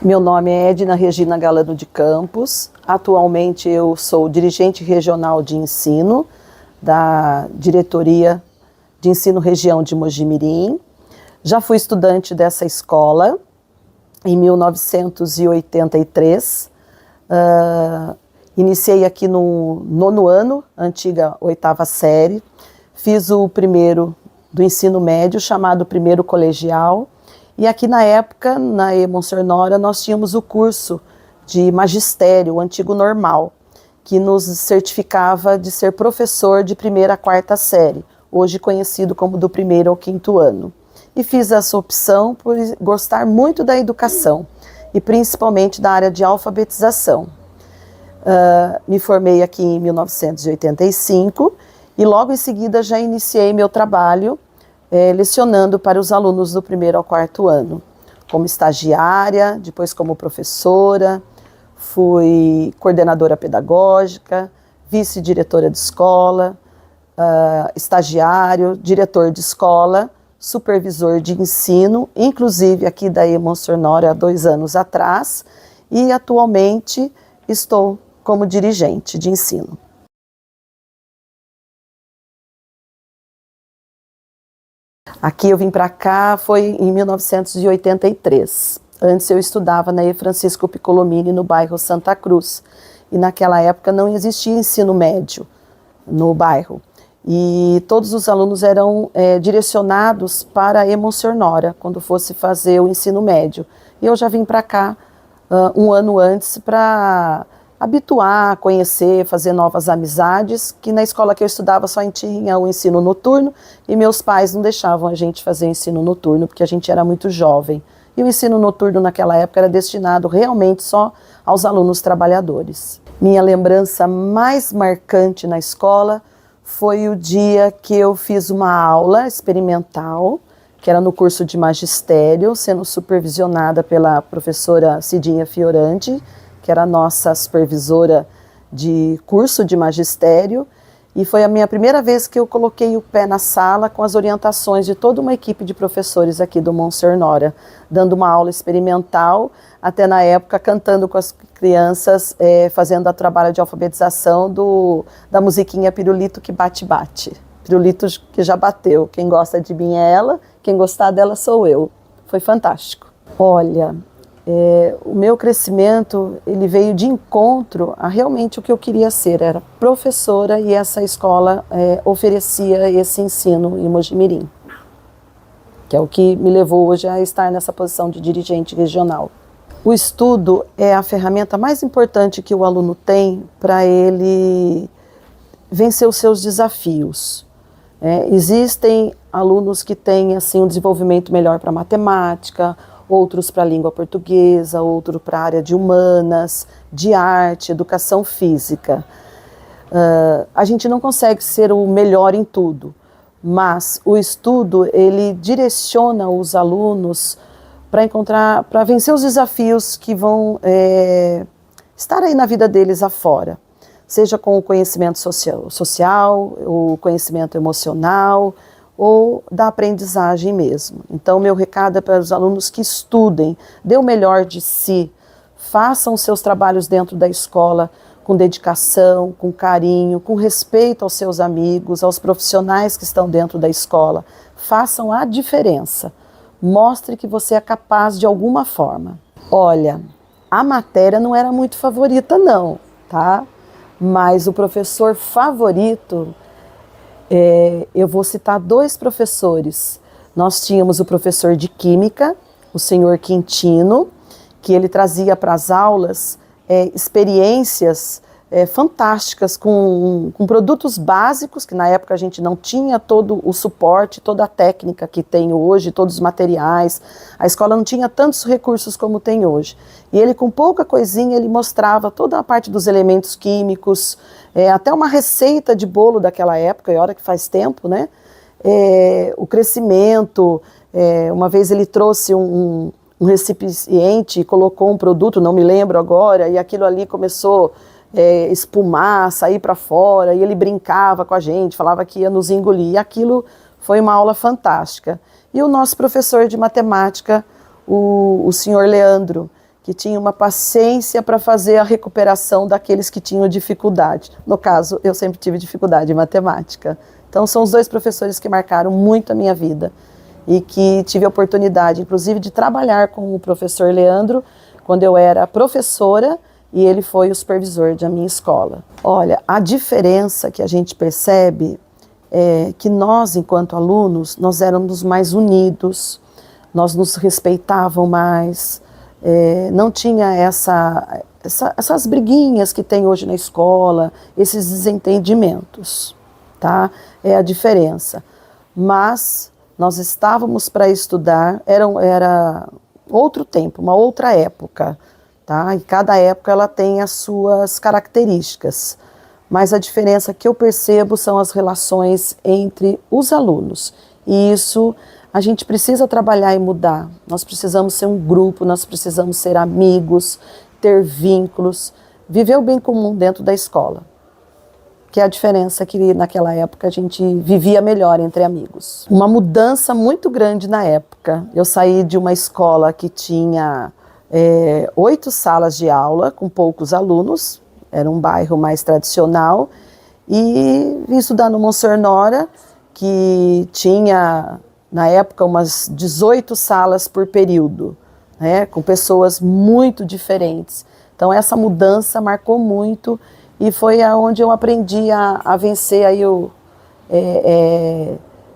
Meu nome é Edna Regina Galano de Campos. Atualmente eu sou dirigente regional de ensino da Diretoria de Ensino Região de Mogi-mirim. Já fui estudante dessa escola em 1983. Iniciei aqui no 9º ano, antiga 8ª série. Fiz o primeiro do ensino médio, chamado primeiro colegial. E aqui na época, na E.Mons.Nora, nós tínhamos o curso de magistério, o antigo normal, que nos certificava de ser professor de 1ª a 4ª série, hoje conhecido como do 1º ao 5º ano. E fiz essa opção por gostar muito da educação, e principalmente da área de alfabetização. Me formei aqui em 1985, e logo em seguida já iniciei meu trabalho lecionando para os alunos do 1º ao 4º ano, como estagiária, depois como professora, fui coordenadora pedagógica, vice-diretora de escola, estagiário, diretor de escola, supervisor de ensino, inclusive aqui da E.Mons.Nora há 2 anos atrás, e atualmente estou como dirigente de ensino. Aqui eu vim para cá foi em 1983. Antes eu estudava na E. Francisco Piccolomini, no bairro Santa Cruz. E naquela época não existia ensino médio no bairro. E todos os alunos eram direcionados para a E.Mons.Nora, quando fosse fazer o ensino médio. E eu já vim para cá 1 ano antes para habituar, conhecer, fazer novas amizades, que na escola que eu estudava só tinha o ensino noturno e meus pais não deixavam a gente fazer ensino noturno porque a gente era muito jovem. E o ensino noturno naquela época era destinado realmente só aos alunos trabalhadores. Minha lembrança mais marcante na escola foi o dia que eu fiz uma aula experimental, que era no curso de magistério, sendo supervisionada pela professora Cidinha Fiorandi, que era a nossa supervisora de curso de magistério, e foi a minha primeira vez que eu coloquei o pé na sala com as orientações de toda uma equipe de professores aqui do Mons.Nora, dando uma aula experimental, até na época cantando com as crianças, fazendo o trabalho de alfabetização da musiquinha Pirulito que bate-bate. Pirulito que já bateu, quem gosta de mim é ela, quem gostar dela sou eu. Foi fantástico. Olha, o meu crescimento ele veio de encontro a realmente o que eu queria ser, era professora, e essa escola oferecia esse ensino em Mogi-mirim, que é o que me levou hoje a estar nessa posição de dirigente regional. O estudo é a ferramenta mais importante que o aluno tem para ele vencer os seus desafios. Existem alunos que têm assim, um desenvolvimento melhor para matemática, outros para a língua portuguesa, outro para a área de humanas, de arte, educação física. A gente não consegue ser o melhor em tudo, mas o estudo ele direciona os alunos para vencer os desafios que vão estar aí na vida deles afora, seja com o conhecimento social, o conhecimento emocional, ou da aprendizagem mesmo. Então, meu recado é para os alunos que estudem, dê o melhor de si, façam seus trabalhos dentro da escola com dedicação, com carinho, com respeito aos seus amigos, aos profissionais que estão dentro da escola. Façam a diferença. Mostre que você é capaz de alguma forma. Olha, a matéria não era muito favorita não, tá? Mas o professor favorito, eu vou citar 2 professores. Nós tínhamos o professor de Química, o senhor Quintino, que ele trazia para as aulas experiências fantásticas com produtos básicos, que na época a gente não tinha todo o suporte, toda a técnica que tem hoje, todos os materiais. A escola não tinha tantos recursos como tem hoje. E ele, com pouca coisinha, ele mostrava toda a parte dos elementos químicos, até uma receita de bolo daquela época, e olha que faz tempo, né? O crescimento, uma vez ele trouxe um recipiente e colocou um produto, não me lembro agora, e aquilo ali começou espumar, sair para fora, e ele brincava com a gente, falava que ia nos engolir, e aquilo foi uma aula fantástica. E o nosso professor de matemática, o senhor Leandro, que tinha uma paciência para fazer a recuperação daqueles que tinham dificuldade. No caso, eu sempre tive dificuldade em matemática. Então, são os dois professores que marcaram muito a minha vida e que tive a oportunidade, inclusive, de trabalhar com o professor Leandro quando eu era professora e ele foi o supervisor da minha escola. Olha, a diferença que a gente percebe é que nós, enquanto alunos, nós éramos mais unidos, nós nos respeitavam mais, não tinha essas briguinhas que tem hoje na escola, esses desentendimentos, tá? É a diferença. Mas nós estávamos para estudar, era outro tempo, uma outra época, tá? E cada época ela tem as suas características. Mas a diferença que eu percebo são as relações entre os alunos. E isso a gente precisa trabalhar e mudar. Nós precisamos ser um grupo, nós precisamos ser amigos, ter vínculos, viver o bem comum dentro da escola. Que é a diferença que naquela época a gente vivia melhor entre amigos. Uma mudança muito grande na época. Eu saí de uma escola que tinha 8 salas de aula com poucos alunos, era um bairro mais tradicional, e vim estudar no Monsenhor Nora, que tinha, na época, umas 18 salas por período, né, com pessoas muito diferentes. Então essa mudança marcou muito e foi aonde eu aprendi a vencer aí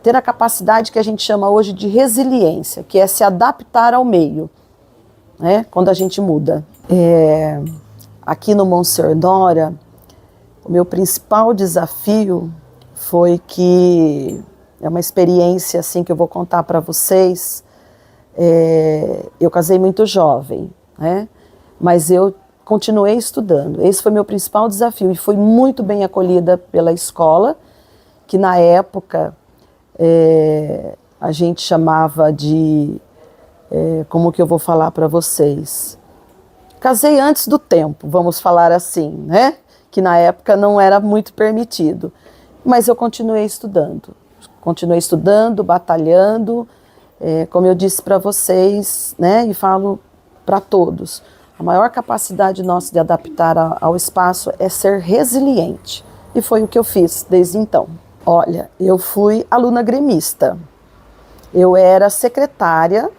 ter a capacidade que a gente chama hoje de resiliência, que é se adaptar ao meio, né, quando a gente muda. Aqui no Monsenhor Nora, o meu principal desafio foi que, é uma experiência assim que eu vou contar para vocês, eu casei muito jovem, né, mas eu continuei estudando. Esse foi meu principal desafio e fui muito bem acolhida pela escola, que na época a gente chamava de, como que eu vou falar para vocês? Casei antes do tempo, vamos falar assim, né? Que na época não era muito permitido. Mas eu continuei estudando, batalhando, como eu disse para vocês, né? E falo para todos, a maior capacidade nossa de adaptar ao espaço é ser resiliente. E foi o que eu fiz desde então. Olha, eu fui aluna gremista. Eu era secretária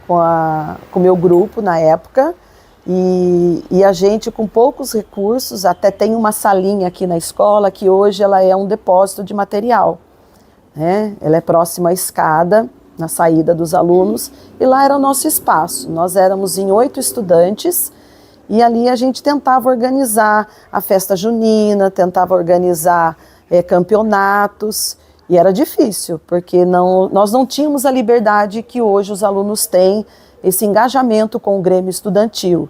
com o meu grupo na época, e a gente, com poucos recursos, até tem uma salinha aqui na escola que hoje ela é um depósito de material, né? Ela é próxima à escada, na saída dos alunos, e lá era o nosso espaço. Nós éramos em 8 estudantes e ali a gente tentava organizar a festa junina, tentava organizar campeonatos, e era difícil, porque nós não tínhamos a liberdade que hoje os alunos têm, esse engajamento com o Grêmio Estudantil.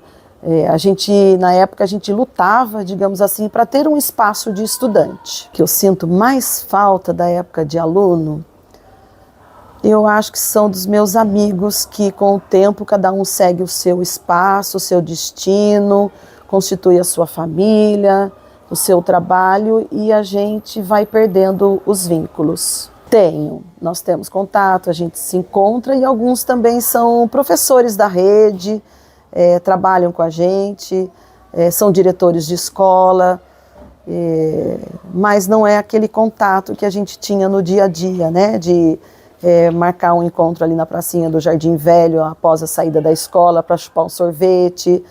Na época, a gente lutava, digamos assim, para ter um espaço de estudante. O que eu sinto mais falta da época de aluno, eu acho que são dos meus amigos que, com o tempo, cada um segue o seu espaço, o seu destino, constitui a sua família, o seu trabalho, e a gente vai perdendo os vínculos. Nós temos contato, a gente se encontra, e alguns também são professores da rede, trabalham com a gente, são diretores de escola, mas não é aquele contato que a gente tinha no dia a dia, né, de marcar um encontro ali na pracinha do Jardim Velho após a saída da escola para chupar um sorvete.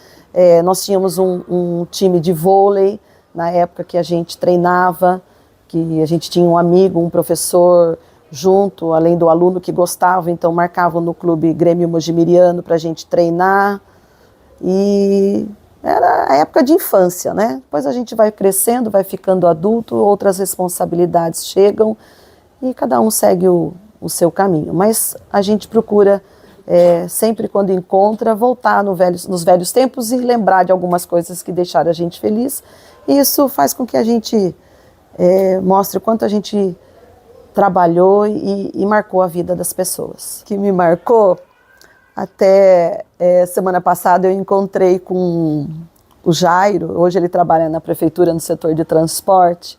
Nós tínhamos um time de vôlei na época que a gente treinava, que a gente tinha um amigo, um professor junto, além do aluno que gostava, então marcavam no Clube Grêmio Mojimiriano para a gente treinar. E era a época de infância, né? Depois a gente vai crescendo, vai ficando adulto, outras responsabilidades chegam e cada um segue o seu caminho. Mas a gente procura, sempre quando encontra, voltar nos velhos tempos e lembrar de algumas coisas que deixaram a gente feliz. E isso faz com que a gente mostre o quanto a gente trabalhou e marcou a vida das pessoas. O que me marcou, até semana passada eu encontrei com o Jairo, hoje ele trabalha na prefeitura no setor de transporte,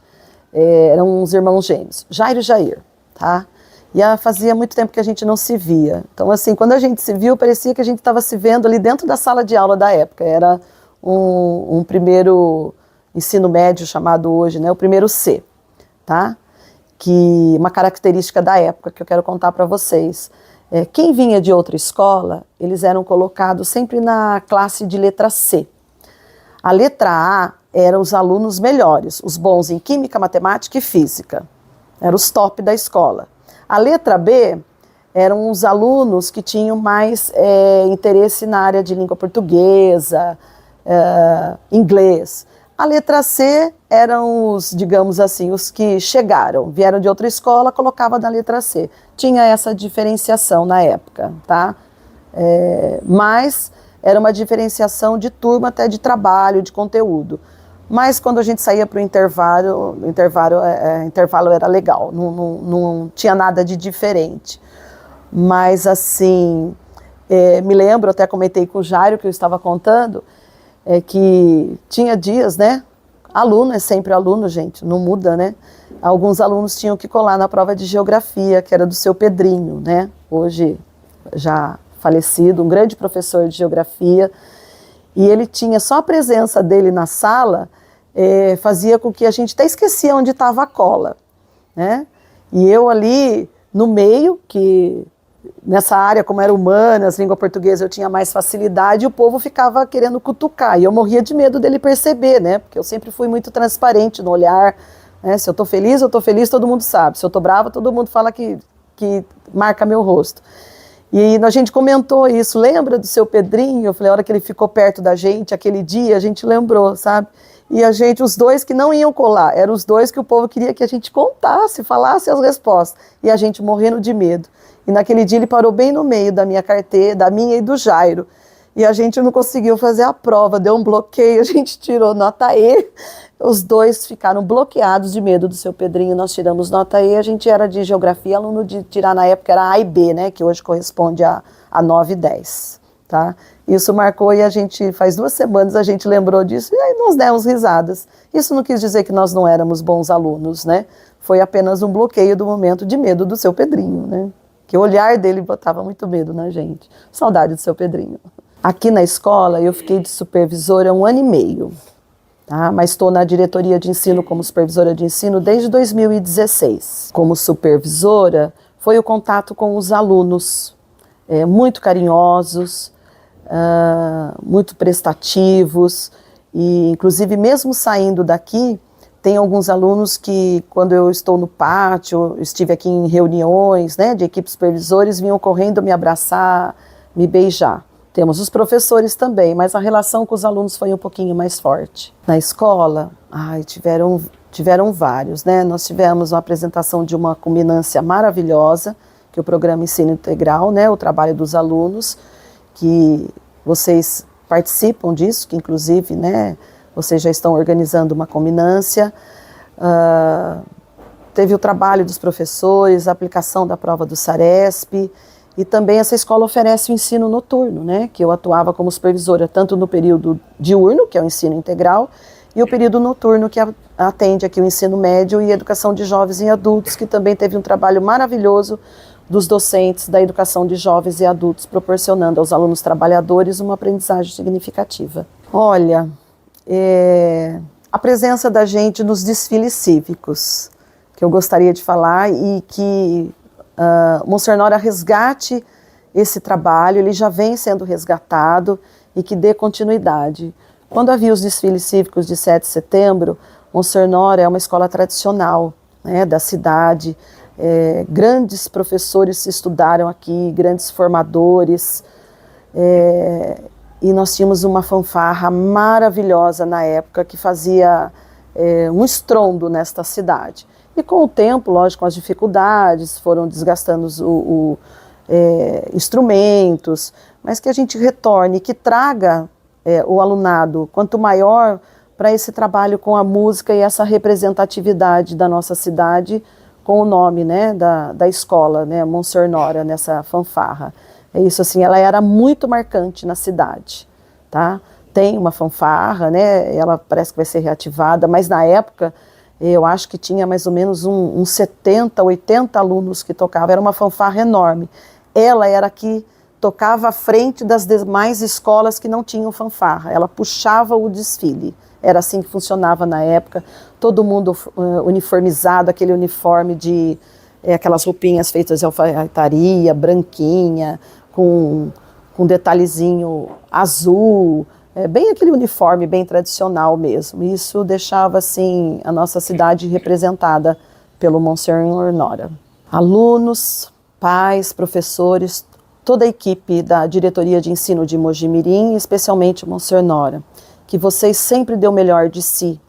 eram uns irmãos gêmeos, Jairo e Jair, tá? E fazia muito tempo que a gente não se via. Então, assim, quando a gente se viu, parecia que a gente estava se vendo ali dentro da sala de aula da época. Era um primeiro ensino médio chamado hoje, né, o primeiro C, tá? Que uma característica da época que eu quero contar para vocês. Quem vinha de outra escola, eles eram colocados sempre na classe de letra C. A letra A eram os alunos melhores, os bons em química, matemática e física. Eram os top da escola. A letra B eram os alunos que tinham mais interesse na área de língua portuguesa, inglês. A letra C eram os, digamos assim, os que vieram de outra escola, colocava na letra C. Tinha essa diferenciação na época, tá? Mas era uma diferenciação de turma, até de trabalho, de conteúdo. Mas quando a gente saía para o intervalo era legal, não tinha nada de diferente. Mas assim, me lembro, até comentei com o Jairo, que eu estava contando, que tinha dias, né? Aluno é sempre aluno, gente, não muda, né? Alguns alunos tinham que colar na prova de geografia, que era do seu Pedrinho, né? Hoje já falecido, um grande professor de geografia. E ele tinha só a presença dele na sala, fazia com que a gente até esquecia onde estava a cola, né? E eu ali no meio, que nessa área, como era humanas, língua portuguesa, eu tinha mais facilidade, e o povo ficava querendo cutucar, e eu morria de medo dele perceber, né? Porque eu sempre fui muito transparente no olhar, né? Se eu tô feliz, todo mundo sabe. Se eu tô brava, todo mundo fala que marca meu rosto. E a gente comentou isso, lembra do seu Pedrinho? Eu falei, a hora que ele ficou perto da gente, aquele dia, a gente lembrou, sabe? E a gente, os dois que não iam colar, eram os dois que o povo queria que a gente contasse, falasse as respostas, e a gente morrendo de medo. E naquele dia ele parou bem no meio da minha carteira, da minha e do Jairo, e a gente não conseguiu fazer a prova, deu um bloqueio, a gente tirou nota E, os dois ficaram bloqueados de medo do seu Pedrinho, nós tiramos nota E, a gente era de geografia, aluno de tirar na época era A e B, né, que hoje corresponde a 9 e 10, tá? Isso marcou e a gente, faz 2 semanas a gente lembrou disso e aí nós demos risadas. Isso não quis dizer que nós não éramos bons alunos, né? Foi apenas um bloqueio do momento de medo do seu Pedrinho, né? Que o olhar dele botava muito medo na gente. Saudade do seu Pedrinho. Aqui na escola eu fiquei de supervisora 1 ano e meio. Tá? Mas estou na diretoria de ensino como supervisora de ensino desde 2016. Como supervisora, foi o contato com os alunos, muito carinhosos, muito prestativos, e inclusive mesmo saindo daqui, tem alguns alunos que quando eu estou no pátio, estive aqui em reuniões, né, de equipes supervisores, vinham correndo me abraçar, me beijar. Temos os professores também, mas a relação com os alunos foi um pouquinho mais forte. Na escola, tiveram vários, né? Nós tivemos uma apresentação de uma culminância maravilhosa, que é o programa Ensino Integral, né? O trabalho dos alunos, que vocês participam disso, que inclusive, né? Vocês já estão organizando uma culminância. Teve o trabalho dos professores, a aplicação da prova do SARESP, e também essa escola oferece o ensino noturno, né, que eu atuava como supervisora tanto no período diurno, que é o ensino integral, e o período noturno, que atende aqui o ensino médio e educação de jovens e adultos, que também teve um trabalho maravilhoso dos docentes da educação de jovens e adultos, proporcionando aos alunos trabalhadores uma aprendizagem significativa. Olha, a presença da gente nos desfiles cívicos, que eu gostaria de falar, e que Monsenhor Nora resgate esse trabalho, ele já vem sendo resgatado e que dê continuidade. Quando havia os desfiles cívicos de 7 de setembro, Monsenhor Nora é uma escola tradicional, né, da cidade, grandes professores estudaram aqui, grandes formadores, e nós tínhamos uma fanfarra maravilhosa na época que fazia um estrondo nesta cidade. E com o tempo, lógico, as dificuldades foram desgastando instrumentos, mas que a gente retorne, que traga o alunado, quanto maior, para esse trabalho com a música e essa representatividade da nossa cidade com o nome, né, da escola, né, Monsenhor Nora, nessa fanfarra. É isso, assim, ela era muito marcante na cidade, tá? Tem uma fanfarra, né, ela parece que vai ser reativada, mas na época Eu acho que tinha mais ou menos uns 70, 80 alunos que tocavam, era uma fanfarra enorme. Ela era que tocava à frente das demais escolas que não tinham fanfarra, ela puxava o desfile. Era assim que funcionava na época, todo mundo uniformizado, aquele uniforme de aquelas roupinhas feitas de alfaiataria, branquinha, com detalhezinho azul, bem aquele uniforme bem tradicional mesmo. Isso deixava assim a nossa cidade representada pelo Monsenhor Nora. Alunos, pais, professores, toda a equipe da diretoria de ensino de Mogi-mirim, especialmente o Monsenhor Nora, que vocês sempre dêem o melhor de si,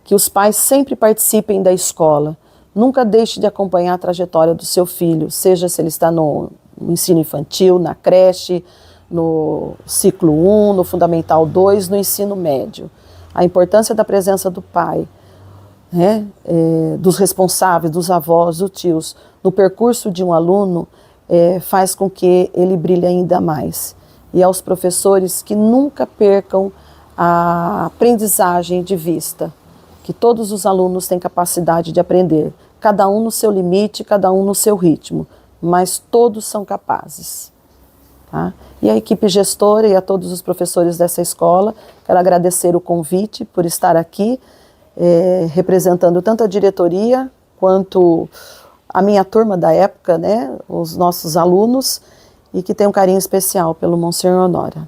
que os pais sempre participem da escola, nunca deixe de acompanhar a trajetória do seu filho, seja se ele está no ensino infantil, na creche, no ciclo 1, no Fundamental 2, no ensino médio. A importância da presença do pai, né, dos responsáveis, dos avós, dos tios, no percurso de um aluno, faz com que ele brilhe ainda mais. E aos professores que nunca percam a aprendizagem de vista, que todos os alunos têm capacidade de aprender, cada um no seu limite, cada um no seu ritmo, mas todos são capazes. Tá? E a equipe gestora e a todos os professores dessa escola, quero agradecer o convite por estar aqui, representando tanto a diretoria quanto a minha turma da época, né, os nossos alunos, e que tem um carinho especial pelo Monsenhor Nora.